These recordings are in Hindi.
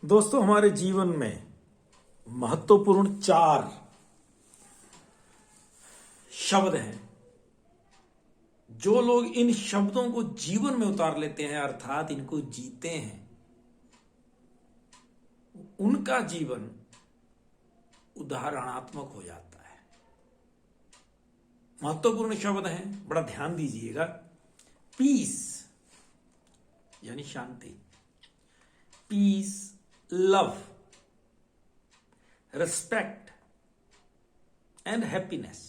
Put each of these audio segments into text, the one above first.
दोस्तों, हमारे जीवन में महत्वपूर्ण 4 शब्द हैं। जो लोग इन शब्दों को जीवन में उतार लेते हैं, अर्थात इनको जीते हैं, उनका जीवन उदाहरणात्मक हो जाता है। महत्वपूर्ण शब्द हैं, बड़ा ध्यान दीजिएगा। पीस यानी शांति, peace, love, respect and happiness.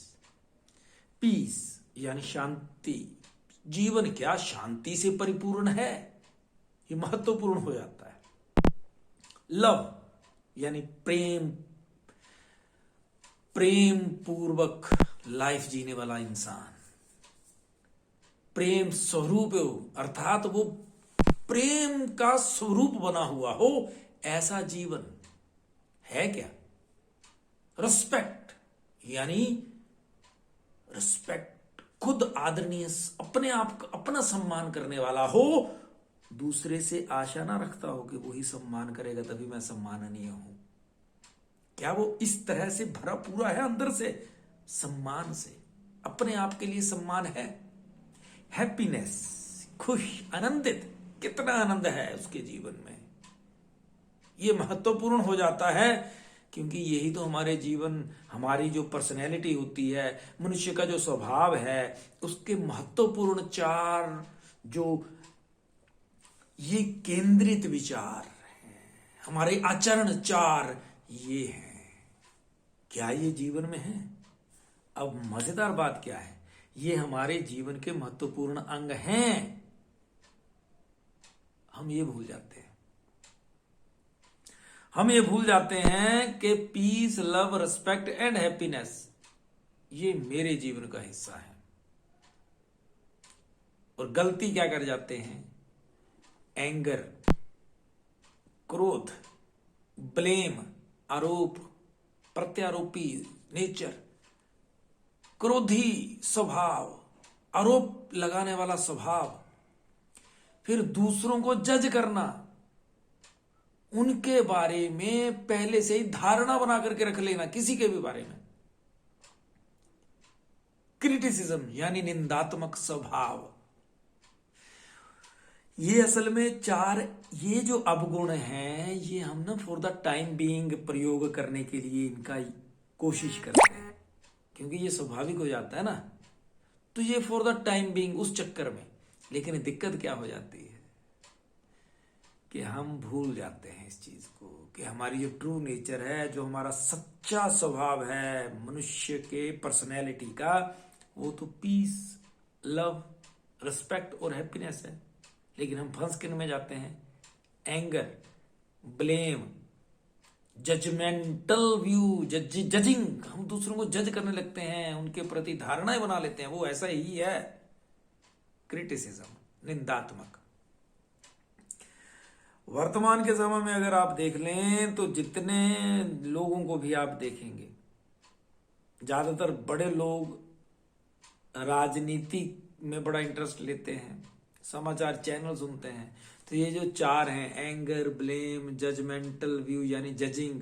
Peace यानी शांति, जीवन क्या शांति से परिपूर्ण है, ये महत्वपूर्ण हो जाता है। लव यानी प्रेम, प्रेम पूर्वक लाइफ जीने वाला इंसान, प्रेम स्वरूप हो, अर्थात वो प्रेम का स्वरूप बना हुआ हो, ऐसा जीवन है क्या। रिस्पेक्ट यानी रिस्पेक्ट, खुद आदरणीय, अपने आप का अपना सम्मान करने वाला हो, दूसरे से आशा ना रखता हो कि वही सम्मान करेगा तभी मैं सम्माननीय हूं। क्या वो इस तरह से भरा पूरा है अंदर से, सम्मान से, अपने आप के लिए सम्मान है। हैप्पीनेस, खुश, आनंदित, कितना आनंद है उसके जीवन में, ये महत्वपूर्ण हो जाता है। क्योंकि यही तो हमारे जीवन, हमारी जो पर्सनैलिटी होती है, मनुष्य का जो स्वभाव है, उसके महत्वपूर्ण 4 जो ये केंद्रित विचार हैं, हमारे आचरण 4 ये हैं। क्या ये जीवन में है? अब मजेदार बात क्या है, ये हमारे जीवन के महत्वपूर्ण अंग हैं, हम ये भूल जाते हैं। हम ये भूल जाते हैं कि peace, love, respect and happiness ये मेरे जीवन का हिस्सा है। और गलती क्या कर जाते हैं, एंगर, क्रोध, ब्लेम, आरोप, प्रत्यारोपी नेचर, क्रोधी स्वभाव, आरोप लगाने वाला स्वभाव, फिर दूसरों को जज करना, उनके बारे में पहले से ही धारणा बना करके रख लेना, किसी के भी बारे में। क्रिटिसिज्म यानी निंदात्मक स्वभाव। ये असल में 4 ये जो अवगुण हैं, ये हम ना फॉर द टाइम बीइंग प्रयोग करने के लिए इनका कोशिश करते हैं, क्योंकि ये स्वाभाविक हो जाता है ना, तो ये फॉर द टाइम बीइंग उस चक्कर में। लेकिन दिक्कत क्या हो जाती है कि हम भूल जाते हैं इस चीज को, कि हमारी जो ट्रू नेचर है, जो हमारा सच्चा स्वभाव है मनुष्य के पर्सनैलिटी का, वो तो पीस, लव, रिस्पेक्ट और हैप्पीनेस है। लेकिन हम फंस किन में जाते हैं, anger, blame, judgemental view, judging, हम दूसरों को जज करने लगते हैं, उनके प्रति धारणाएं बना लेते हैं, वो ऐसा ही है। क्रिटिसिज्म, निंदात्मक। वर्तमान के समय में अगर आप देख लें तो जितने लोगों को भी आप देखेंगे, ज्यादातर बड़े लोग राजनीति में बड़ा इंटरेस्ट लेते हैं, समाचार चैनल सुनते हैं, तो ये जो 4 हैं, एंगर, ब्लेम, जजमेंटल व्यू यानी जजिंग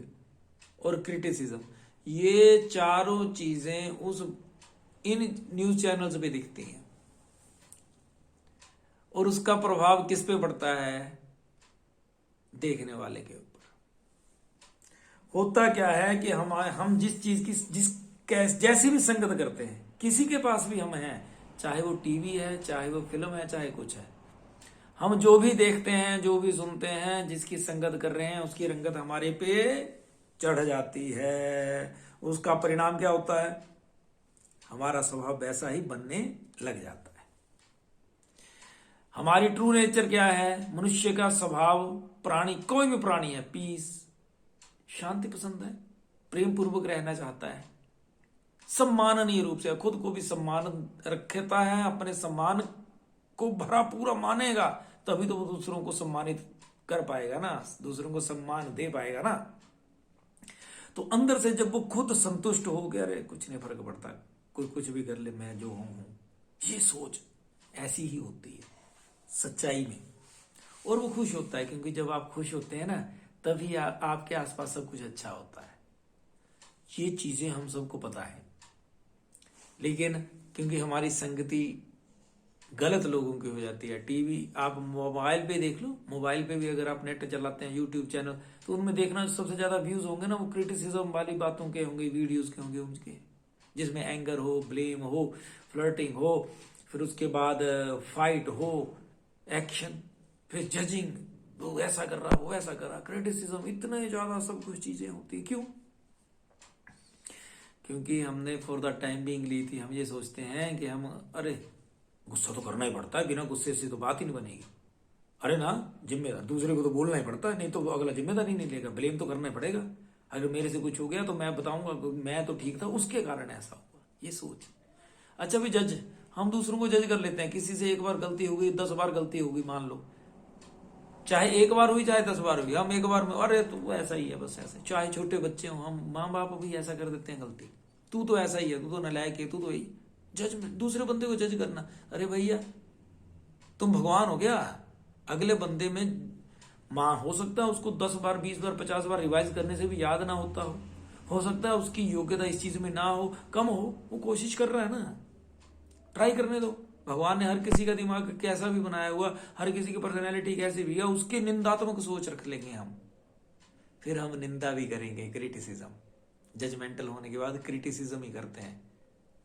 और क्रिटिसिज्म, ये चारों चीजें इन न्यूज चैनल्स पे दिखती हैं। और उसका प्रभाव किस पे पड़ता है, देखने वाले के ऊपर। होता क्या है कि हम जिस चीज की जैसी भी संगत करते हैं, किसी के पास भी हम हैं, चाहे वो टीवी है, चाहे वो फिल्म है, चाहे कुछ है, हम जो भी देखते हैं, जो भी सुनते हैं, जिसकी संगत कर रहे हैं, उसकी रंगत हमारे पे चढ़ जाती है। उसका परिणाम क्या होता है, हमारा स्वभाव वैसा ही बनने लग जाता है। हमारी ट्रू नेचर क्या है, मनुष्य का स्वभाव, प्राणी, कोई भी प्राणी है, पीस, शांति पसंद है, प्रेम पूर्वक रहना चाहता है, सम्माननीय रूप से खुद को भी सम्मान रखता है, अपने सम्मान को भरा पूरा मानेगा, तभी तो वो दूसरों को सम्मानित कर पाएगा ना, दूसरों को सम्मान दे पाएगा ना। तो अंदर से जब वो खुद संतुष्ट हो गया, अरे कुछ नहीं फर्क पड़ता, कोई कुछ भी कर ले, मैं जो हूं, ये सोच ऐसी ही होती है सच्चाई में। और वो खुश होता है, क्योंकि जब आप खुश होते हैं ना, तभी आपके आसपास सब कुछ अच्छा होता है। ये चीजें हम सबको पता है, लेकिन क्योंकि हमारी संगति गलत लोगों की हो जाती है। टीवी आप मोबाइल पे देख लो, मोबाइल पे भी अगर आप नेट चलाते हैं, यूट्यूब चैनल, तो उनमें देखना सबसे ज्यादा व्यूज होंगे ना, वो क्रिटिसिज्म वाली बातों के होंगे, वीडियोस के होंगे उनके, जिसमें एंगर हो, ब्लेम हो, फ्लर्टिंग हो, फिर उसके बाद फाइट हो, एक्शन, फिर जजिंग, वो ऐसा कर रहा, वो ऐसा कर रहा, क्रिटिसिज्म, इतने ज्यादा सब कुछ चीजें होती। क्यों? क्योंकि हमने फॉर द टाइम बीइंग ली थी। हम ये सोचते हैं कि हम, अरे गुस्सा तो करना ही पड़ता है, बिना गुस्से से तो बात ही नहीं बनेगी। अरे ना, जिम्मेदार दूसरे को तो बोलना ही पड़ता है, नहीं तो अगला जिम्मेदारी नहीं लेगा, ब्लेम तो करना ही पड़ेगा। अगर मेरे से कुछ हो गया तो मैं बताऊंगा मैं तो ठीक था, उसके कारण ऐसा हुआ, ये सोच। अच्छा भी जज, हम दूसरों को जज कर लेते हैं। किसी से एक बार गलती हो गई, 10 बार गलती हो गई, मान लो, चाहे एक बार हुई चाहे 10 बार हुई, हम एक बार में अरे तू ऐसा ही है, बस ऐसे। चाहे छोटे बच्चे हो, हम माँ बाप भी ऐसा कर देते हैं गलती, तू तो ऐसा ही है, तू तो नालायक है, तू तो यही जजमेंट, दूसरे बंदे को जज करना। अरे भैया तुम भगवान हो क्या? अगले बंदे में माँ हो सकता है उसको 10 बार 20 बार 50 बार रिवाइज करने से भी याद ना होता हो सकता है उसकी योग्यता इस चीज में ना हो, कम हो, वो कोशिश कर रहा है ना, ट्राई करने दो। भगवान ने हर किसी का दिमाग कैसा भी बनाया हुआ, हर किसी की पर्सनैलिटी कैसी भी है, उसकी निंदात्मक सोच रख लेंगे हम, फिर हम निंदा भी करेंगे, क्रिटिसिज्म। जजमेंटल होने के बाद क्रिटिसिज्म ही करते हैं,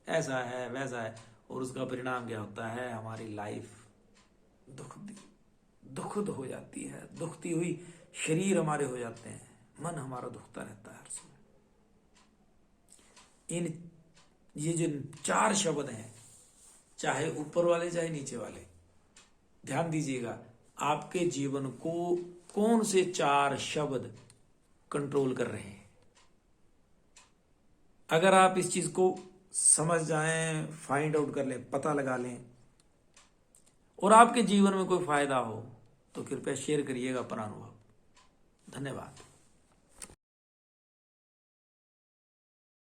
ऐसा है वैसा है, और उसका परिणाम क्या होता है? हमारी लाइफ दुखद हो जाती है, दुखती हुई शरीर हमारे हो जाते हैं, मन हमारा दुखता रहता है हर समय। इन ये जो 4 शब्द हैं, चाहे ऊपर वाले चाहे नीचे वाले, ध्यान दीजिएगा आपके जीवन को कौन से 4 शब्द कंट्रोल कर रहे हैं। अगर आप इस चीज को समझ जाएं, फाइंड आउट कर लें, पता लगा लें, और आपके जीवन में कोई फायदा हो तो कृपया शेयर करिएगा अपना अनुभव। धन्यवाद।